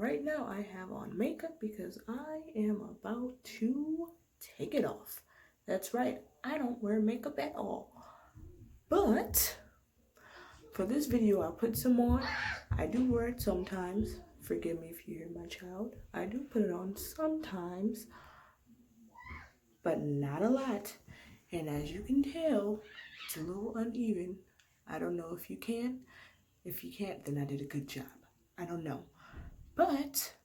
right now I have on makeup because I am about to take it off. That's right, I don't wear makeup at all. But for this video, I'll put some on. I do wear it sometimes. Forgive me if you hear my child. I do put it on sometimes, but not a lot. And as you can tell, it's a little uneven. I don't know if you can. If you can't, then I did a good job. I don't know. But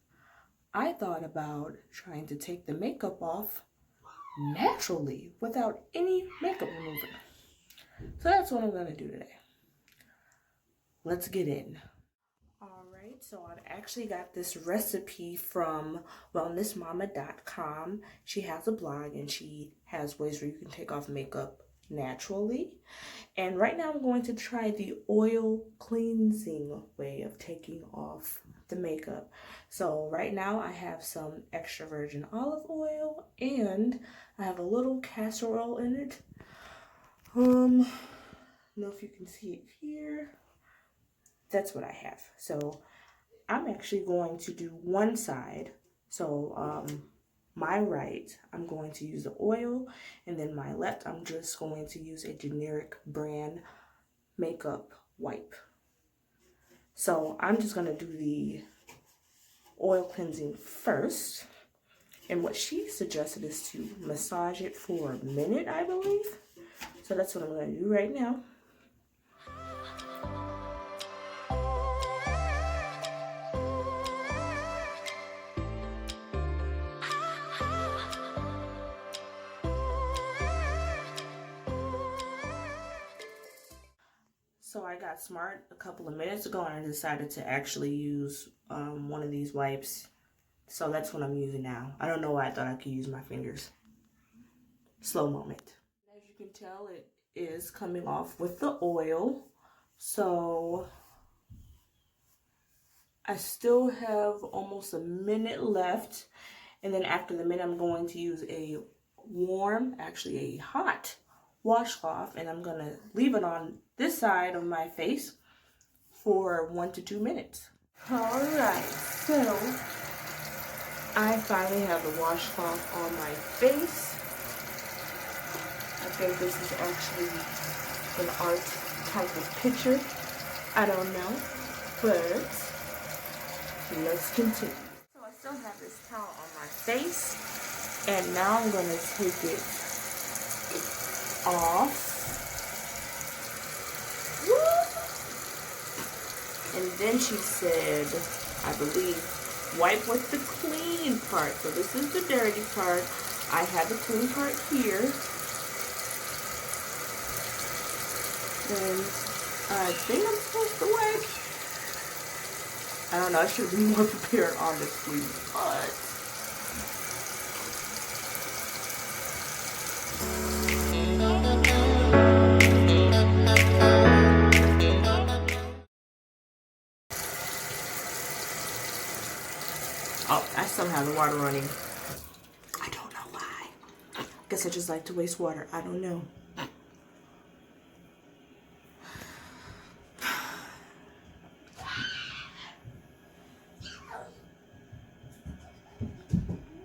I thought about trying to take the makeup off naturally without any makeup remover. So that's what I'm going to do today. Let's get in. Alright, so I actually got this recipe from wellnessmama.com. She has a blog and she has ways where you can take off makeup naturally. And right now I'm going to try the oil cleansing way of taking off the makeup. So right now I have some extra virgin olive oil and I have a little castor oil in it. I don't know if you can see it here. That's what I have. So I'm actually going to do one side. So my right, I'm going to use the oil, and then my left, I'm just going to use a generic brand makeup wipe. So I'm just going to do the oil cleansing first. And what she suggested is to massage it for a minute, I believe. So that's what I'm going to do right now. So I got smart a couple of minutes ago and I decided to actually use one of these wipes. So that's what I'm using now. I don't know why I thought I could use my fingers. Slow moment. As you can tell, it is coming off with the oil. So I still have almost a minute left. And then after the minute, I'm going to use a warm, actually a hot washcloth, and I'm gonna leave it on this side of my face for 1 to 2 minutes. All right, so I finally have the washcloth on my face. I think this is actually an art type of picture. I don't know, but let's continue. So I still have this towel on my face, and now I'm gonna take it off. And then she said, I believe, wipe with the clean part. So this is the dirty part. I have the clean part here. And I think I'm supposed to wipe. I don't know, I should be more prepared honestly, but oh, I still have the water running. I don't know why. Guess I just like to waste water. I don't know.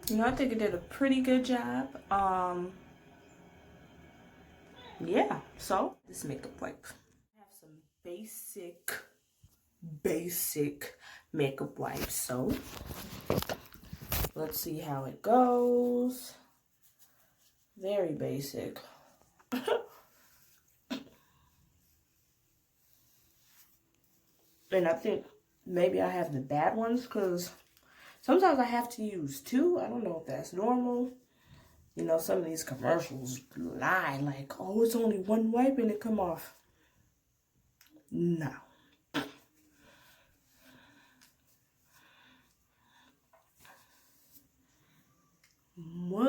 You know, I think it did a pretty good job. Yeah, so this makeup wipe. I have some basic makeup wipes. So let's see how it goes. Very basic. And I think maybe I have the bad ones because sometimes I have to use two. I don't know if that's normal. You know, some of these commercials lie like, oh, it's only one wipe and it come off. No. What?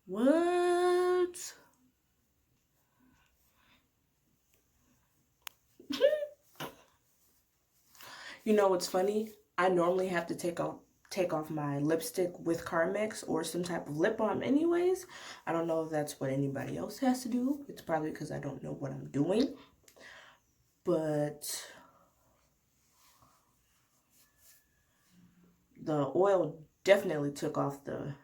What? You know what's funny? I normally have to take off my lipstick with Carmex or some type of lip balm anyways. I don't know if that's what anybody else has to do. It's probably because I don't know what I'm doing. But the oil definitely took off the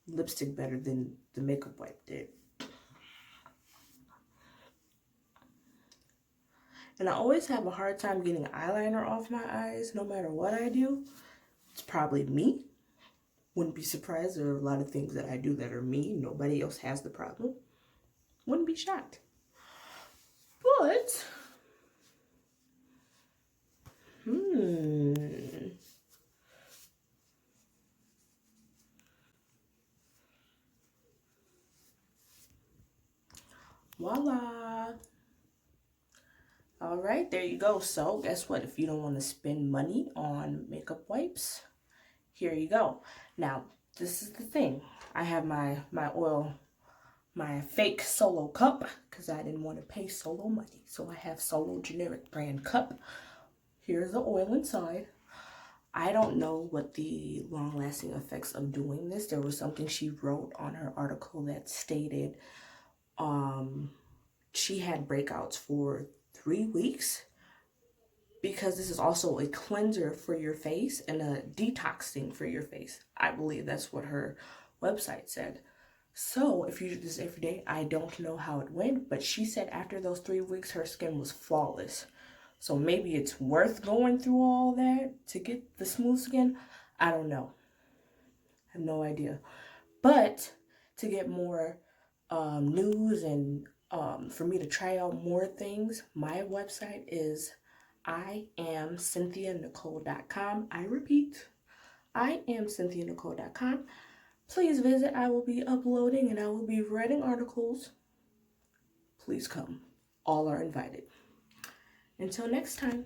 lipstick better than the makeup wipe did. And I always have a hard time getting eyeliner off my eyes no matter what I do. It's probably me. Wouldn't be surprised. There are a lot of things that I do that are me. Nobody else has the problem. Wouldn't be shocked. But, voila. All right, there you go. So guess what? If you don't want to spend money on makeup wipes, here you go. Now, this is the thing. I have my oil, my fake Solo cup, because I didn't want to pay Solo money. So I have Solo generic brand cup. Here's the oil inside. I don't know what the long-lasting effects of doing this. There was something she wrote on her article that stated she had breakouts for 3 weeks, because this is also a cleanser for your face and a detoxing for your face. I believe that's what her website said. So if you do this every day, I don't know how it went, but she said after those 3 weeks, her skin was flawless. So maybe it's worth going through all that to get the smooth skin. I don't know. I have no idea. But to get more news and for me to try out more things, my website is IamCynthiaNicole.com. I repeat, IamCynthiaNicole.com. Please visit. I will be uploading and I will be writing articles. Please come. All are invited. Until next time.